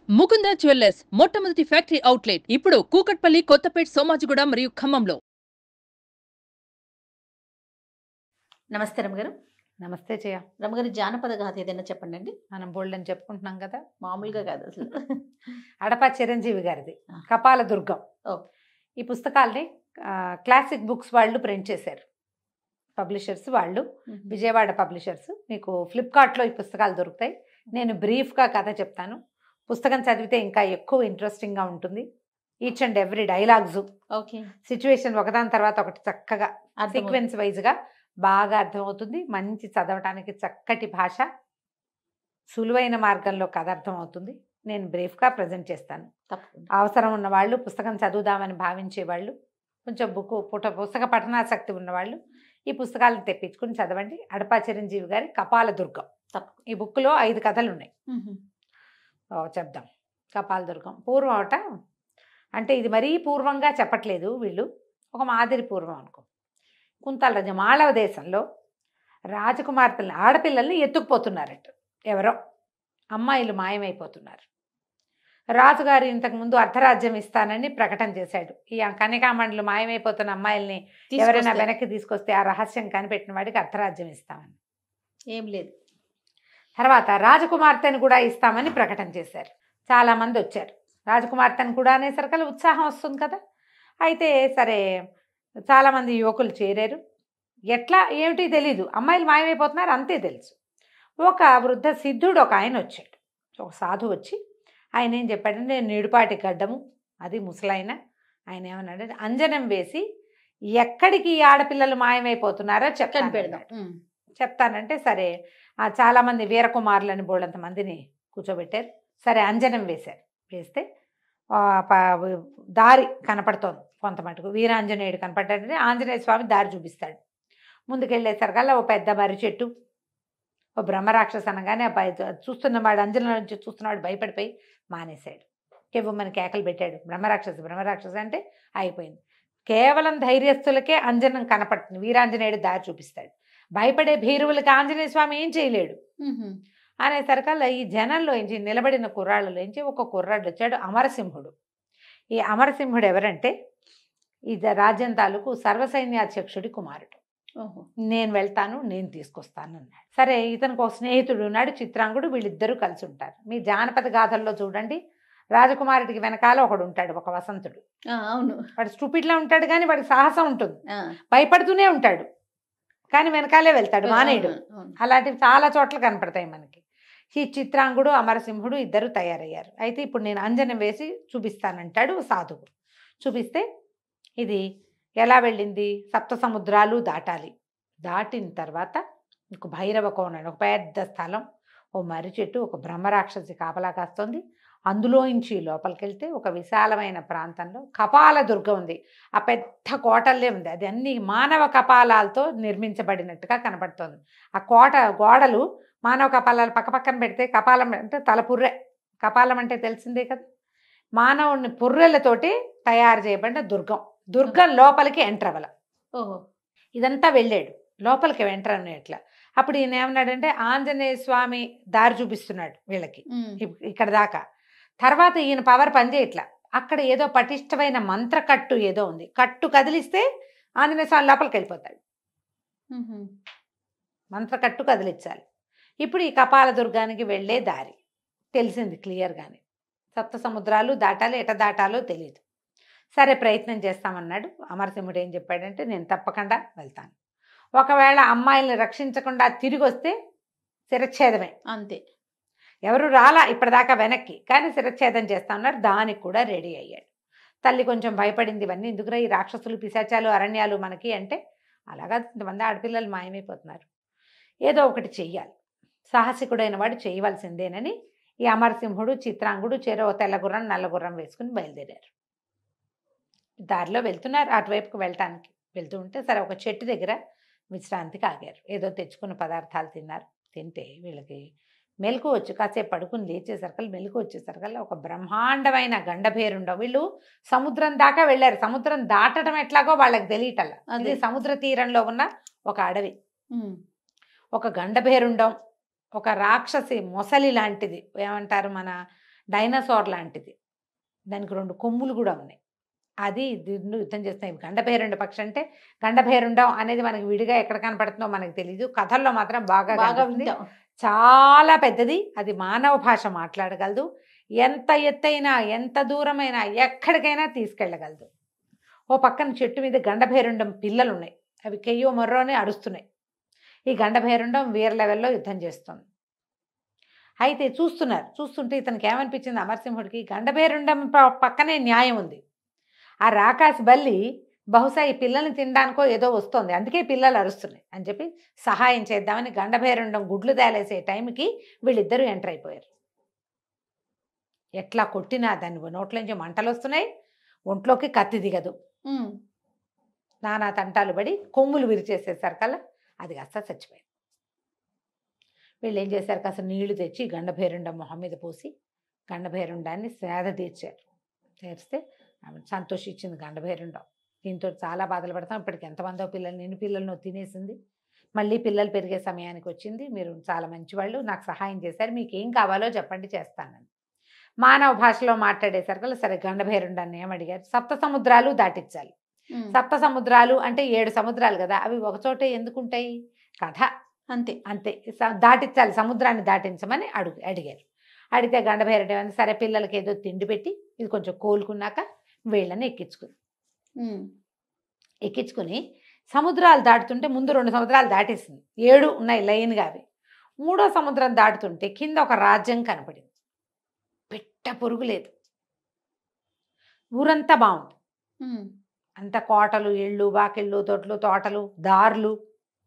Mukunda jewellers మొట్టమొదటి factory outlet ఇప్పుడు కూకట్పల్లి, కొత్తపేట్, సోమాజిగూడ మరియు ఖమ్మంలో. నమస్తే రమగారు. నమస్తే జయ. రమగారు, జానపద గాథ ఏదైనా చెప్పండి అండి. మనం బోల్డని చెప్పుకుంటున్నాం కదా, మామూలుగా కాదు అసలు. అడప చిరంజీవి గారిది కపాల దుర్గం. ఓ. ఈ పుస్తకాల్ని క్లాసిక్ బుక్స్ వాళ్ళు ప్రింట్ చేశారు, పబ్లిషర్స్ వాళ్ళు, విజయవాడ పబ్లిషర్స్. మీకు ఫ్లిప్కార్ట్లో ఈ పుస్తకాలు దొరుకుతాయి. నేను బ్రీఫ్గా కథ చెప్తాను. పుస్తకం చదివితే ఇంకా ఎక్కువ ఇంట్రెస్టింగ్గా ఉంటుంది. Each and every dialogues, okay, situation ఒకదాని తర్వాత ఒకటి చక్కగా సీక్వెన్స్ వైజ్గా బాగా అర్థమవుతుంది. మంచి చదవటానికి చక్కటి భాష, సులువైన మార్గంలో కథ అర్థమవుతుంది. నేను బ్రీఫ్గా ప్రజెంట్ చేస్తాను. తప్పకుండా. అవసరం ఉన్నవాళ్ళు, పుస్తకం చదువుదామని భావించేవాళ్ళు, కొంచెం పుస్తక పఠనాసక్తి ఉన్నవాళ్ళు ఈ పుస్తకాలను తెప్పించుకుని చదవండి. అడపా చిరంజీవి గారి కపాల దుర్గం. ఈ బుక్లో 5 కథలు ఉన్నాయి. చెప్దాం. కపాల దుర్గం పూర్వం అట, అంటే ఇది మరీ పూర్వంగా చెప్పట్లేదు వీళ్ళు, ఒక మాదిరి పూర్వం అనుకో. కుంతల రాజ్యం మాళవ దేశంలో రాజకుమార్తెల్ని, ఆడపిల్లల్ని ఎత్తుకుపోతున్నారట. ఎవరో అమ్మాయిలు మాయమైపోతున్నారు. రాజుగారు ఇంతకుముందు అర్ధరాజ్యం ఇస్తానని ప్రకటన చేశాడు. ఈ కన్యకామండలు మాయమైపోతున్న అమ్మాయిల్ని ఎవరైనా వెనక్కి తీసుకొస్తే ఆ రహస్యం కనిపెట్టిన వాడికి అర్ధరాజ్యం ఇస్తామని. ఏం లేదు. తర్వాత రాజకుమార్తెను కూడా ఇస్తామని ప్రకటన చేశారు. చాలామంది వచ్చారు. రాజకుమార్తెను కూడా అనేసరికల్లా ఉత్సాహం వస్తుంది కదా. అయితే సరే, చాలామంది యువకులు చేరారు. ఎట్లా ఏమిటి తెలీదు, అమ్మాయిలు మాయమైపోతున్నారు అంతే తెలుసు. ఒక వృద్ధ సిద్ధుడు ఒక ఆయన వచ్చాడు, ఒక సాధు వచ్చి ఆయన ఏం చెప్పాడంటే, నేను నిడుపాటి గడ్డము, అది ముసలాయన. ఆయన ఏమన్నాడంటే, అంజనం వేసి ఎక్కడికి ఈ ఆడపిల్లలు మాయమైపోతున్నారో చెప్తానంటే సరే, చాలామంది వీరకుమారులని బోళ్ళంత మందిని కూర్చోబెట్టారు. సరే, అంజనం వేశారు. వేస్తే దారి కనపడుతోంది కొంత మటుకు. వీరాంజనేయుడు కనపడ్డాడంటే ఆంజనేయ స్వామి దారి చూపిస్తాడు. ముందుకెళ్ళేసరికల్లా ఓ పెద్ద మర్రి చెట్టు, ఓ బ్రహ్మరాక్షస అనగానే అబ్బాయి చూస్తున్నవాడు, అంజనం నుంచి చూస్తున్నవాడు భయపడిపోయి మానేశాడు. కేవమ్మని కేకలు పెట్టాడు, బ్రహ్మరాక్షస బ్రహ్మరాక్షస అంటే అయిపోయింది. కేవలం ధైర్యస్తులకే అంజనం కనపడుతుంది. వీరాంజనేయుడు దారి చూపిస్తాడు. భయపడే భీరువులకి ఆంజనేయ స్వామి ఏం చేయలేడు. అనేసరికల్లా ఈ జనంలో నుంచి, నిలబడిన కుర్రాళ్ళలోంచి ఒక కుర్రాడు వచ్చాడు, అమరసింహుడు. ఈ అమరసింహుడు ఎవరంటే, ఈ రాజ్యం తాలూకు సర్వసైన్యాధ్యక్షుడి కుమారుడు. నేను వెళ్తాను, నేను తీసుకొస్తాను అన్నాడు. సరే, ఇతనికి ఒక స్నేహితుడు ఉన్నాడు, చిత్రాంగుడు. వీళ్ళిద్దరూ కలిసి ఉంటారు. మీ జానపద గాథల్లో చూడండి, రాజకుమారుడికి వెనకాల ఒకడు ఉంటాడు, ఒక వసంతుడు. అవును, వాడు స్టూపిడ్లా ఉంటాడు కానీ వాడికి సాహసం ఉంటుంది. భయపడుతూనే ఉంటాడు కానీ వెనకాలే వెళ్తాడు, మానేయుడు. అలాంటివి చాలా చోట్ల కనపడతాయి మనకి. ఈ చిత్రాంగుడు, అమరసింహుడు ఇద్దరు తయారయ్యారు. అయితే ఇప్పుడు నేను అంజనం వేసి చూపిస్తానంటాడు సాధువు. చూపిస్తే ఇది ఎలా వెళ్ళింది, 7 సముద్రాలు దాటాలి. దాటిన తర్వాత ఇంకో భైరవ కోణ, ఒక పెద్ద స్థలం, ఓ మర్రి చెట్టు, ఒక బ్రహ్మరాక్షసి కాపలా కాస్తుంది. అందులోంచి లోపలికి వెళ్తే ఒక విశాలమైన ప్రాంతంలో కపాల దుర్గం ఉంది. ఆ పెద్ద కోటల్లే ఉంది. అది అన్ని మానవ కపాలాలతో నిర్మించబడినట్టుగా కనపడుతోంది. ఆ కోట గోడలు మానవ కపాలాలు పక్కపక్కన పెడితే, కపాలం అంటే తలపుర్రె, కపాలం అంటే తెలిసిందే కదా, మానవుని పుర్రెలతోటి తయారు చేయబడిన దుర్గం. దుర్గం లోపలికి ఎంటర్ అవ్వాల. ఓహో, ఇదంతా వెళ్ళాడు, లోపలికి ఎంటర్ అనేట్లా. అప్పుడు ఈయన ఏమన్నాడంటే, ఆంజనేయ స్వామి దారి చూపిస్తున్నాడు వీళ్ళకి ఇక్కడ దాకా. తర్వాత ఈయన పవర్ పనిచేయట్లా. అక్కడ ఏదో పటిష్టమైన మంత్రకట్టు ఏదో ఉంది. కట్టు కదిలిస్తే ఆంజనేయ స్వామి లోపలికి వెళ్ళిపోతాడు. మంత్రకట్టు కదిలించాలి. ఇప్పుడు ఈ కపాల దుర్గానికి వెళ్ళే దారి తెలిసింది క్లియర్గానే. 7 సముద్రాలు దాటాలి, ఎట దాటాలో తెలియదు. సరే, ప్రయత్నం చేస్తామన్నాడు. అమరసింహుడు ఏం చెప్పాడంటే, నేను తప్పకుండా వెళ్తాను. ఒకవేళ అమ్మాయిల్ని రక్షించకుండా తిరిగి వస్తే శిరచ్ఛేదమే, అంతే. ఎవరు రాలా ఇప్పటిదాకా వెనక్కి, కానీ శిరచ్ఛేదం చేస్తామన్నారు. దానికి కూడా రెడీ అయ్యాడు. తల్లి కొంచెం భయపడింది, ఇవన్నీ ఎందుకురా ఈ రాక్షసులు, పిశాచాలు, అరణ్యాలు మనకి అంటే. అలాగా ఇంతమంది ఆడపిల్లలు మాయమైపోతున్నారు, ఏదో ఒకటి చెయ్యాలి, సాహసికుడైన వాడు చేయవలసిందేనని ఈ అమరసింహుడు, చిత్రాంగుడు చెరో తెల్లగుర్రం నల్లగుర్రం వేసుకుని బయలుదేరారు. దారిలో వెళ్తున్నారు, అటువైపుకు వెళ్ళటానికి వెళ్తూ ఉంటే సరే, ఒక చెట్టు దగ్గర విశ్రాంతికి ఆగారు. ఏదో తెచ్చుకున్న పదార్థాలు తిన్నారు. తింటే వీళ్ళకి మెలకు వచ్చి, కాసేపు పడుకుని లేచేసరికల్లా మెలకు వచ్చేసరికల్లా ఒక బ్రహ్మాండమైన గండభేరుండం. వీళ్ళు సముద్రం దాకా వెళ్ళారు. సముద్రం దాటడం ఎట్లాగో వాళ్ళకి తెలియటల్లా. అది సముద్ర తీరంలో ఉన్న ఒక అడవి. ఒక గండభేరుండం, ఒక రాక్షసి మొసలి లాంటిది, ఏమంటారు మన డైనోసార్ లాంటిది, దానికి 2 కొమ్ములు కూడా ఉన్నాయి. అది దీన్ని యుద్ధం చేస్తున్నాయి. గండభేరుండ పక్షి అంటే గండభేరుండం అనేది మనకి విడిగా ఎక్కడ కనపడుతుందో మనకు తెలీదు, కథల్లో మాత్రం బాగా బాగా కనిపిస్తుంది. వింటాం. చాలా పెద్దది, అది మానవ భాష మాట్లాడగలదు, ఎంత ఎత్తైనా ఎంత దూరమైనా ఎక్కడికైనా తీసుకెళ్ళగలదు. ఓ పక్కన చెట్టు మీద గండభేరుండం పిల్లలు ఉన్నాయి, అవి కెయ్యో మొర్రో అని అరుస్తున్నాయి. ఈ గండభేరుండం వీర లెవెల్లో యుద్ధం చేస్తుంది. అయితే చూస్తుంటే ఇతనికి ఏమనిపించింది అమరసింహుడికి, గండభేరుండం పక్కనే న్యాయం ఉంది. ఆ రాకాసి బల్లి బహుశా ఈ పిల్లల్ని తినడానికో ఏదో వస్తుంది, అందుకే పిల్లలు అరుస్తున్నాయి అని చెప్పి సహాయం చేద్దామని గండభేరుండం గుడ్లు తేలేసే టైంకి వీళ్ళిద్దరూ ఎంటర్ అయిపోయారు. ఎట్లా కొట్టినా దాని నోట్లోంచి మంటలు వస్తున్నాయి, ఒంట్లోకి కత్తి దిగదు. నానా తంటాలు పడి కొమ్ములు విరిచేసేసరికల్లా అది కాస్త చచ్చిపోయింది. వీళ్ళు ఏం చేశారు, కాస్త నీళ్లు తెచ్చి గండభేరుండం మొహం మీద పోసి గండభేరుండాన్ని సేద తీర్స్తే ఆమె సంతోషించింది గండభేరుండం. దీంతో చాలా బాధలు పడతాం, ఇప్పటికి ఎంతమందో నిన్ను పిల్లలను తినేసింది, మళ్ళీ పిల్లలు పెరిగే సమయానికి వచ్చింది, మీరు చాలా మంచివాళ్ళు, నాకు సహాయం చేశారు, మీకు ఏం కావాలో చెప్పండి చేస్తానని. మానవ భాషలో మాట్లాడేసరికి సరే గండభేరుండాన్ని ఏమడిగారు, 7 సముద్రాలు దాటించాలి. 7 సముద్రాలు అంటే 7 సముద్రాలు కదా, అవి ఒకచోటే ఎందుకుంటాయి, కథ అంతే దాటించాలి, సముద్రాన్ని దాటించమని అడిగారు. అడిగితే గండభేరుండం సరే పిల్లలకి ఏదో తిండి పెట్టి ఇది కొంచెం కోలుకున్నాక వీళ్ళని ఎక్కించుకుని సముద్రాలు దాటుతుంటే ముందు 2 సముద్రాలు దాటేసింది, 7 ఉన్నాయి లైన్గా. అవి 3వ సముద్రం దాటుతుంటే కింద ఒక రాజ్యం కనపడింది, పిట్ట పొరుగు లేదు, ఊరంతా బాగుంది, అంత కోటలు, ఇళ్ళు, వాకిళ్ళు, తొట్లు, తోటలు, దారులు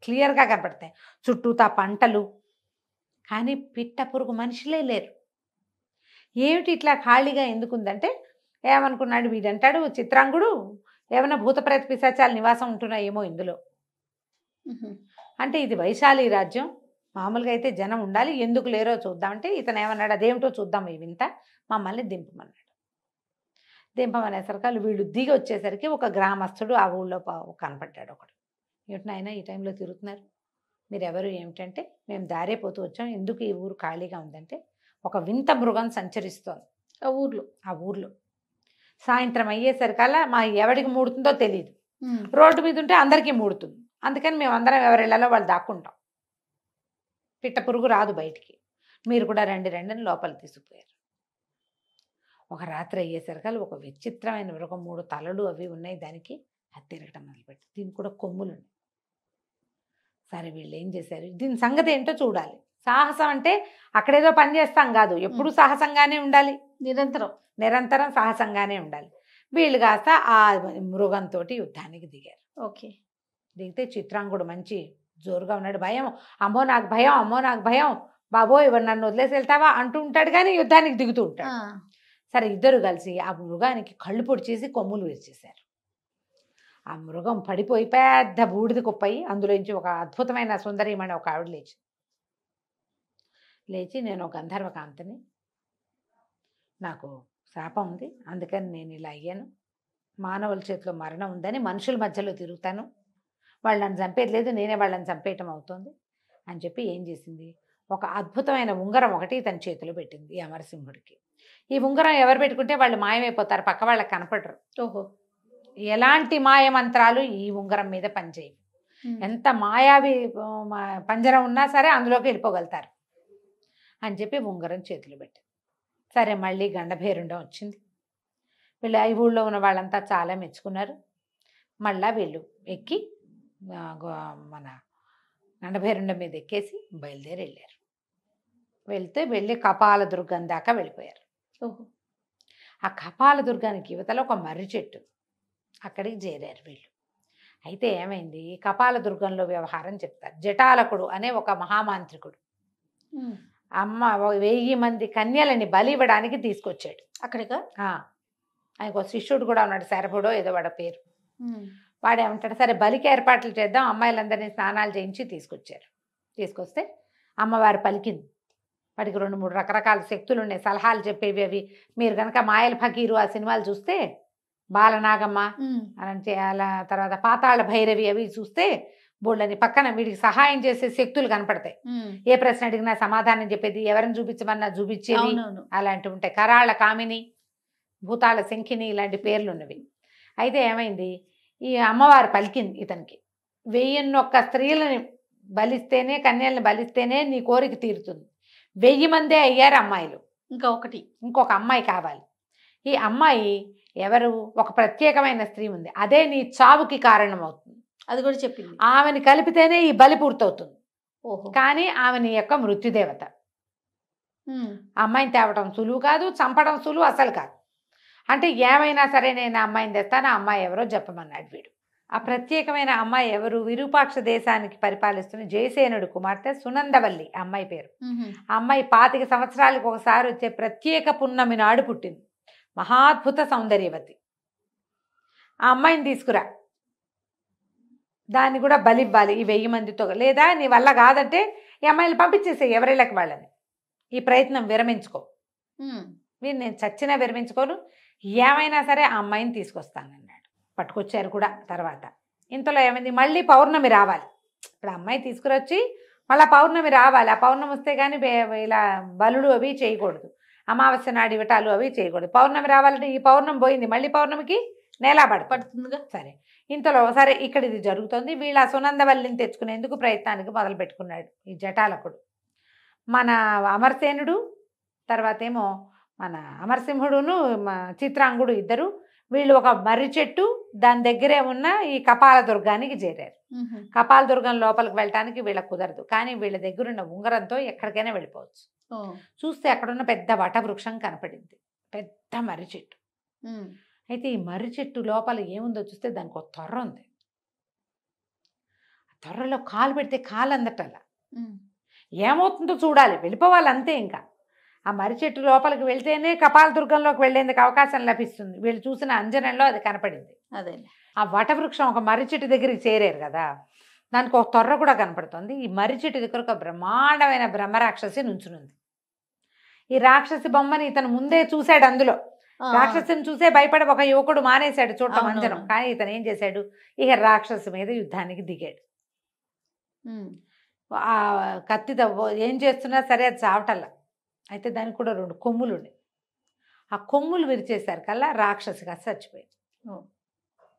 క్లియర్గా కనపడతాయి, చుట్టూతా పంటలు, కానీ పిట్ట పొరుగు మనుషులే లేరు. ఏమిటి ఇట్లా ఖాళీగా ఎందుకుందంటే ఏమనుకున్నాడు వీడంటాడు, చిత్రాంగుడు ఏమైనా భూతప్రేత పిశాచాల నివాసం ఉంటున్నాయేమో ఇందులో. అంటే ఇది వైశాలి రాజ్యం, మామూలుగా అయితే జనం ఉండాలి, ఎందుకు లేరో చూద్దామంటే ఇతను ఏమన్నాడు, అదేమిటో చూద్దాం ఈ వింత, మమ్మల్ని దింపమన్నాడు. దింపమనేసరికి వీళ్ళు దిగి వచ్చేసరికి ఒక గ్రామస్తుడు ఆ ఊళ్ళో కనపడ్డాడు. ఒకడు, ఏమిటి నాయన ఈ టైంలో తిరుగుతున్నారు, మీరు ఎవరు ఏమిటంటే మేము దారే పోతూ వచ్చాం, ఎందుకు ఈ ఊరు ఖాళీగా ఉందంటే ఒక వింత మృగం సంచరిస్తోంది ఆ ఊర్లో. సాయంత్రం అయ్యేసరికల్లా మా ఎవడికి మూడుతుందో తెలియదు, రోడ్డు మీద ఉంటే అందరికీ మూడుతుంది, అందుకని మేము అందరం ఎవరిళ్లలో వాళ్ళు దాక్కుంటాం, పిట్ట పురుగు రాదు బయటికి, మీరు కూడా రండి అని లోపల తీసుకుపోయారు. ఒక రాత్రి అయ్యేసరికల్లా ఒక విచిత్రమైన మృగం, 3 తలలు అవి ఉన్నాయి దానికి, అది తిరగటం మొదలుపెట్టి, దీనికి కూడా కొమ్ములు ఉన్నాయి. సరే వీళ్ళు ఏం చేశారు, దీని సంగతి ఏంటో చూడాలి. సాహసం అంటే అక్కడేదో పని చేస్తాం కాదు, ఎప్పుడు సాహసంగానే ఉండాలి, నిరంతరం సాహసంగానే ఉండాలి. వీళ్ళు కాస్త ఆ మృగంతో యుద్ధానికి దిగారు. దిగితే చిత్రాంగుడు మంచి జోరుగా ఉన్నాడు, భయం, అమ్మో నాకు భయం, బాబోయ్ నన్ను వదిలేసి వెళ్తావా అంటూ ఉంటాడు, కానీ యుద్ధానికి దిగుతూ ఉంటాడు. సరే ఇద్దరు కలిసి ఆ మృగానికి కళ్ళు పొడిచేసి కొమ్ములు విరిచేశారు. ఆ మృగం పడిపోయి పెద్ద బూడిద కుప్పయి అందులోంచి ఒక అద్భుతమైన సుందరీమణి ఒక ఆవిడ లేచి నేను గంధర్వకాంతని, నాకు శాపం ఉంది, అందుకని నేను ఇలా అయ్యాను, మానవుల చేతిలో మరణం ఉందని మనుషుల మధ్యలో తిరుగుతాను, వాళ్ళు నన్ను చంపేది లేదు, నేనే వాళ్ళని చంపేయటం అవుతుంది అని చెప్పి ఏం చేసింది, ఒక అద్భుతమైన ఉంగరం ఒకటి తన చేతిలో పెట్టింది ఈ అమరసింహుడికి. ఈ ఉంగరం ఎవరు పెట్టుకుంటే వాళ్ళు మాయమైపోతారు, పక్క వాళ్ళకి కనపడరు. ఎలాంటి మాయమంత్రాలు ఈ ఉంగరం మీద పనిచేయవు, ఎంత మాయావి పంజరం ఉన్నా సరే అందులోకి వెళ్ళిపోగలుగుతారు అని చెప్పి ఉంగరం చేతిలో పెట్టింది. సరే మళ్ళీ గండభేరుండం వచ్చింది, వీళ్ళు ఈ ఊళ్ళో ఉన్న వాళ్ళంతా చాలా మెచ్చుకున్నారు. మళ్ళా వీళ్ళు ఎక్కి మన గండభేరుండం మీద ఎక్కేసి బయలుదేరి వెళ్ళి కపాలదుర్గం దాకా వెళ్ళిపోయారు. ఆ కపాలదుర్గానికి యువతలో ఒక మర్రి చెట్టు, అక్కడికి చేరారు వీళ్ళు. అయితే ఏమైంది, కపాలదుర్గంలో వ్యవహారం చెప్తారు. జటాలకుడు అనే ఒక మహామాంత్రికుడు అమ్మ 1000 మంది కన్యలని బలి ఇవ్వడానికి తీసుకొచ్చాడు అక్కడికి. ఆయనకు శిష్యుడు కూడా ఉన్నాడు, శరభుడో ఏదో వాడ పేరు. వాడేమంటాడు, సరే బలికి ఏర్పాట్లు చేద్దాం, అమ్మాయిలందరినీ స్నానాలు చేయించి తీసుకొస్తే అమ్మవారు పలికింది. వాడికి 2-3 రకరకాల శక్తులు ఉన్నాయి, సలహాలు చెప్పేవి. అవి మీరు కనుక మాయల ఫకీరు ఆ సినిమాలు చూస్తే, బాలనాగమ్మ అనంటే అలా తర్వాత పాతాళ భైరవి అవి చూస్తే బోళ్ళని పక్కన వీడికి సహాయం చేసే శక్తులు కనపడతాయి. ఏ ప్రశ్న అడిగినా సమాధానం చెప్పేది, ఎవరిని చూపించమన్నా చూపించేది, అవునవును. అలాంటివి ఉంటాయి. కరాళ కామిని, భూతాళ శంఖిని ఇలాంటి పేర్లు ఉన్నవి. అయితే ఏమైంది, ఈ అమ్మవారు పలికింది ఇతనికి, 1001 స్త్రీలని బలిస్తేనే, కన్యల్ని బలిస్తేనే నీ కోరిక తీరుతుంది. 1000 మందే అయ్యారు అమ్మాయిలు, ఇంకా ఒకటి ఇంకొక అమ్మాయి కావాలి. ఈ అమ్మాయి ఎవరు, ఒక ప్రత్యేకమైన స్త్రీ ఉంది, అదే నీ చావుకి కారణం అవుతుంది. అది కూడా చెప్పింది. ఆమెని కలిపితేనే ఈ బలి పూర్తవుతుంది. ఓహో. కానీ ఆమె నీ యొక్క మృత్యుదేవత. ఉమ్. ఆ అమ్మాయిని తేవడం సులువు కాదు, చంపడం సులువు అసలు కాదు. అంటే ఏమైనా సరే నేను ఆ అమ్మాయిని తెస్తాను, ఆ అమ్మాయి ఎవరో చెప్పమన్నాడు వీడు. ఆ ప్రత్యేకమైన అమ్మాయి ఎవరు, విరూపాక్ష దేశానికి పరిపాలిస్తున్న జయసేనుడు కుమార్తె సునందవల్లి ఆ అమ్మాయి పేరు. ఆ అమ్మాయి 25 సంవత్సరాలకు ఒకసారి వచ్చే ప్రత్యేక పున్నమి నాడు పుట్టింది. మహాద్భుత సౌందర్యవతి. ఆ అమ్మాయిని తీసుకురా, దాన్ని కూడా బలివ్వాలి ఈ 1000 మందితో. లేదా నీ వల్ల కాదంటే ఈ అమ్మాయిని పంపించేసే ఎవరిళ్ళకి వాళ్ళని, ఈ ప్రయత్నం విరమించుకో. వీరు నేను చచ్చినా విరమించుకోను, ఏమైనా సరే ఆ అమ్మాయిని తీసుకొస్తానన్నాడు. పట్టుకొచ్చారు కూడా. తర్వాత ఇంతలో ఏమైంది, మళ్ళీ పౌర్ణమి రావాలి. ఇప్పుడు అమ్మాయి తీసుకురొచ్చి మళ్ళీ పౌర్ణమి రావాలి. ఆ పౌర్ణమి వస్తే కానీ ఇలా బలులు అవి చేయకూడదు, అమావాస్య నాడు ఇవటాలు అవి చేయకూడదు. పౌర్ణమి రావాలంటే ఈ పౌర్ణమి పోయింది, మళ్ళీ పౌర్ణమికి నేల పడుతుందిగా. సరే, ఇంతలో సరే ఇక్కడ ఇది జరుగుతుంది. వీళ్ళ సునందవల్లిని తెచ్చుకునేందుకు ప్రయత్నానికి మొదలు పెట్టుకున్నాడు ఈ జటాలకుడు. మన అమరసేనుడు, తర్వాత ఏమో మన అమరసింహుడును చిత్రాంగుడు ఇద్దరు, వీళ్ళు ఒక మర్రి చెట్టు దాని దగ్గరే ఉన్న ఈ కపాల దుర్గానికి చేరారు. కపాల దుర్గం లోపలికి వెళ్ళటానికి వీళ్ళకి కుదరదు, కానీ వీళ్ళ దగ్గరున్న ఉంగరంతో ఎక్కడికైనా వెళ్ళిపోవచ్చు. చూస్తే అక్కడున్న పెద్ద వటవృక్షం కనపడింది, పెద్ద మర్రి చెట్టు. అయితే ఈ మర్రి చెట్టు లోపల ఏముందో చూస్తే దానికి ఒక తొర్ర ఉంది. ఆ తొర్రలో కాలు పెడితే కాలు అందటల్లా. ఏమవుతుందో చూడాలి, వెళ్ళిపోవాలి అంతే. ఇంకా ఆ మర్రి చెట్టు లోపలికి వెళ్తేనే కపాల దుర్గంలోకి వెళ్లేందుకు అవకాశం లభిస్తుంది. వీళ్ళు చూసిన అంజనంలో అది కనపడింది. అదే ఆ వటవృక్షం ఒక మర్రి చెట్టు దగ్గరికి చేరారు కదా, దానికి ఒక తొర్ర కూడా కనపడుతుంది. ఈ మర్రి చెట్టు దగ్గర ఒక బ్రహ్మాండమైన బ్రహ్మరాక్షసి నుంచునుంది. ఈ రాక్షసి బొమ్మని ఇతను ముందే చూశాడు. అందులో రాక్షసుని చూసే భయపడి ఒక యువకుడు మానేశాడు చూడటం అంజనం. కానీ ఇతను ఏం చేశాడు, ఇక రాక్షసు మీద యుద్ధానికి దిగాడు. ఆ కత్తితో ఏం చేస్తున్నా సరే అది చావటల్లా. అయితే దానికి కూడా 2 కొమ్ములు ఉన్నాయి. ఆ కొమ్ములు విరిచేశారు కల్లా రాక్షసిగా చచ్చిపోయింది.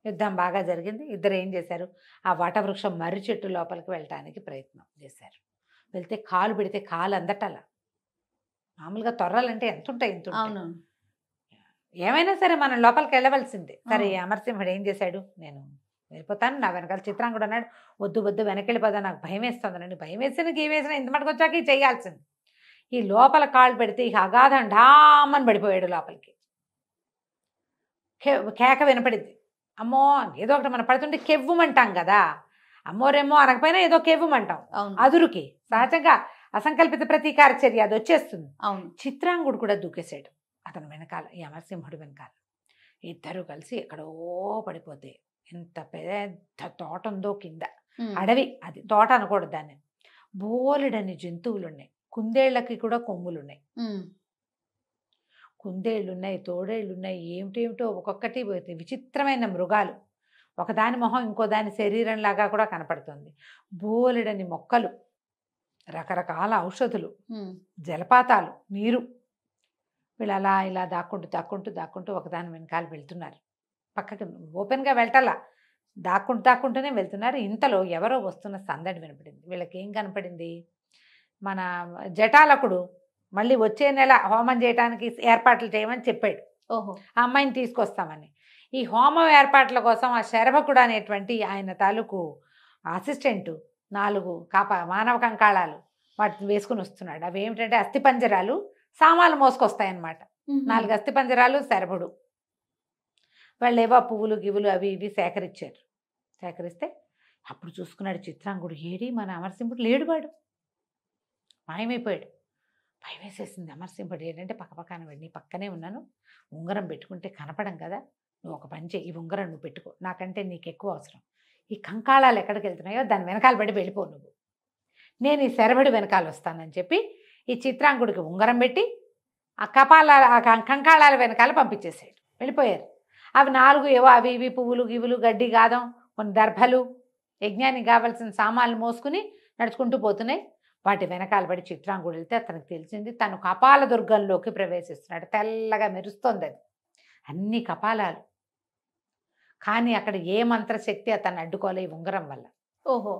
యుద్ధం బాగా జరిగింది. ఇద్దరు ఏం చేశారు, ఆ వటవృక్షం మర్రి చెట్టు లోపలికి వెళ్ళటానికి ప్రయత్నం చేశారు. వెళ్తే కాలు పెడితే కాలు అందటలా. మామూలుగా తొర్రలంటే ఎంత ఉంటాయి, ఎంత ఉంటాయి. ఏమైనా సరే మనం లోపలికి వెళ్ళవలసిందే. సరే, అమరసింహుడు ఏం చేశాడు, నేను వెళ్ళిపోతాను, నా వెనకాల చిత్రాంగుడు అన్నాడు, వద్దు వద్దు వెనక్కి వెళ్ళిపోతా, నాకు భయం వేస్తుందండి. భయం వేసిన గీవేసిన ఇంత మటుకు వచ్చాక చేయాల్సింది. ఈ లోపల కాళ్ళు పెడితే ఇక అగాధం ఢామని పడిపోయాడు లోపలికి. కేక వినపడింది. అమ్మో, ఏదో ఒకటి మనం పడుతుంటే కెవ్వుమంటాం కదా, అమ్మోరేమో అనకపోయినా ఏదో కెవ్వుమంటాం అదురుకి. సహజంగా అసంకల్పిత ప్రతీకార చర్య అది వచ్చేస్తుంది. చిత్రాంగుడు కూడా దూకేశాడు అతను వెనకాల, ఈ అమరసింహుడు వెనకాల. ఇద్దరు కలిసి ఎక్కడో పడిపోతే, ఎంత పెద్ద తోట ఉందో కింద, అడవి అది, తోట అనకూడదు దాన్ని. బోలెడని జంతువులు ఉన్నాయి, కుందేళ్లకి కూడా కొమ్ములు ఉన్నాయి. కుందేళ్ళు ఉన్నాయి, తోడేళ్ళు ఉన్నాయి, ఏమిటేమిటో ఒక్కొక్కటి విచిత్రమైన మృగాలు. ఒకదాని మొహం ఇంకో దాని శరీరంలాగా కూడా కనపడుతుంది. బోలెడని మొక్కలు, రకరకాల ఔషధులు, జలపాతాలు, నీరు. వీళ్ళు అలా ఇలా దాక్కుంటూ ఒకదాని వెనకాల వెళ్తున్నారు. పక్కకి ఓపెన్గా వెళ్ళటల్లా, దాక్కుంటూనే వెళ్తున్నారు. ఇంతలో ఎవరో వస్తున్న సందడి వినపడింది. వీళ్ళకి ఏం కనపడింది, మన జటాలకుడు మళ్ళీ వచ్చే నెల హోమం చేయడానికి ఏర్పాట్లు చేయమని చెప్పాడు. ఆ అమ్మాయిని తీసుకొస్తామని. ఈ హోమం ఏర్పాట్ల కోసం ఆ శరభకుడు అనేటువంటి ఆయన తాలూకు అసిస్టెంటు 4 మానవ కంకాళాలు వాటిని వేసుకుని వస్తున్నాడు. అవి ఏమిటంటే అస్థిపంజరాలు, సామాన్లు మోసుకొస్తాయన్నమాట. 4 అస్థిపంజరాలు, శరభుడు. వాళ్ళు ఏవో పువ్వులు గివ్వులు అవి ఇవి సేకరిస్తే అప్పుడు చూసుకున్నాడు చిత్రాంగుడు, ఏడి మన అమరసింహుడు లేడు, వాడు మాయమైపోయాడు. భయం వేసేసింది అమరసింహుడు. ఏంటంటే పక్కన వాడు, నీ పక్కనే ఉన్నాను, ఉంగరం పెట్టుకుంటే కనపడం కదా, నువ్వు ఒక పని చేయి, ఈ ఉంగరం నువ్వు పెట్టుకో, నాకంటే నీకు ఎక్కువ అవసరం. ఈ కంకాళాలు ఎక్కడికి వెళ్తున్నాయో దాని వెనకాల పడి వెళ్ళిపో నువ్వు, నేను ఈ శరభుడి వెనకాల వస్తానని చెప్పి ఈ చిత్రాంగుడికి ఉంగరం పెట్టి ఆ కంకాళాల వెనకాల పంపించేసాడు. వెళ్ళిపోయారు. అవి 4 ఏవో అవి ఇవి పువ్వులు గివ్వులు, గడ్డి గాదం, కొన్ని దర్భలు, యజ్ఞానికి కావాల్సిన సామాన్లు మోసుకుని నడుచుకుంటూ పోతున్నాయి. వాటి వెనకాల పడి చిత్రాంగుడు వెళ్తే అతనికి తెలిసింది తను కపాల దుర్గంలోకి ప్రవేశిస్తున్నాడు. తెల్లగా మెరుస్తోంది అది, అన్ని కపాలాలు. కానీ అక్కడ ఏ మంత్రశక్తి అతన్ని అడ్డుకోలే ఈ ఉంగరం వల్ల. ఓహో.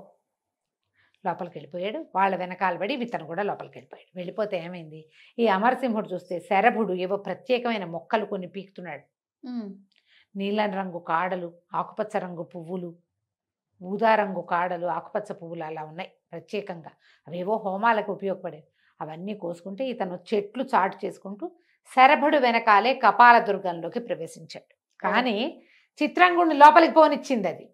లోపలికి వెళ్ళిపోయాడు. వాళ్ళ వెనకాల పడి ఇతను కూడా లోపలికి వెళ్ళిపోయాడు. వెళ్ళిపోతే ఏమైంది, ఈ అమరసింహుడు చూస్తే శరభుడు ఏవో ప్రత్యేకమైన మొక్కలు కొన్ని పీకుతున్నాడు. నీలం రంగు కాడలు, ఆకుపచ్చ రంగు పువ్వులు, ఊదా రంగు కాడలు, ఆకుపచ్చ పువ్వులు అలా ఉన్నాయి ప్రత్యేకంగా. అవేవో హోమాలకు ఉపయోగపడేవి. అవన్నీ కోసుకుంటే ఇతను చెట్లు చాటు చేసుకుంటూ శరభుడు వెనకాలే కపాల దుర్గంలోకి ప్రవేశించాడు. కానీ చిత్రాంగుడిని లోపలికి పోనిచ్చింది అది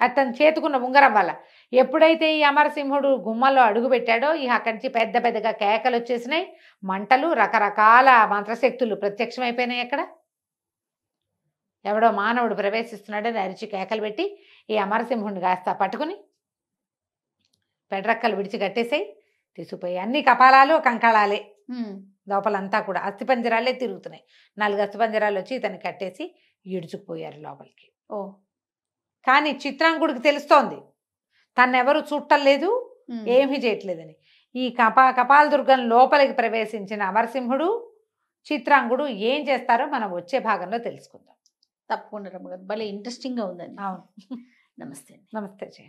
అతను చేతుకున్న ఉంగరం వల్ల. ఎప్పుడైతే ఈ అమరసింహుడు గుమ్మలో అడుగు పెట్టాడో అక్కడి నుంచి పెద్ద పెద్దగా కేకలు వచ్చేసినాయి, మంటలు, రకరకాల మంత్రశక్తులు ప్రత్యక్షమైపోయినాయి. అక్కడ ఎవడో మానవుడు ప్రవేశిస్తున్నాడని అరిచి కేకలు పెట్టి ఈ అమరసింహుడిని కాస్త పట్టుకుని పెడరక్కలు విడిచి కట్టేసాయి, తీసుకుపోయి. అన్ని కపాలాలు కంకళాలే, లోపలంతా కూడా అస్థిపంజరాలే తిరుగుతున్నాయి. 4 అస్థిపంజరాలు వచ్చి ఇతన్ని కట్టేసి ఈడ్చుకుపోయారు లోపలికి. ఓ. కానీ చిత్రాంగుడికి తెలుస్తోంది తన్నెవరు చుట్టలేదు, ఏమీ చేయట్లేదని. ఈ కపాల దుర్గం లోపలికి ప్రవేశించిన అమరసింహుడు, చిత్రాంగుడు ఏం చేస్తారో మనం వచ్చే భాగంలో తెలుసుకుందాం. తప్పకుండా రమ్మగారు, భలే ఇంట్రెస్టింగ్గా ఉందండి. అవును. నమస్తే. నమస్తే జయ.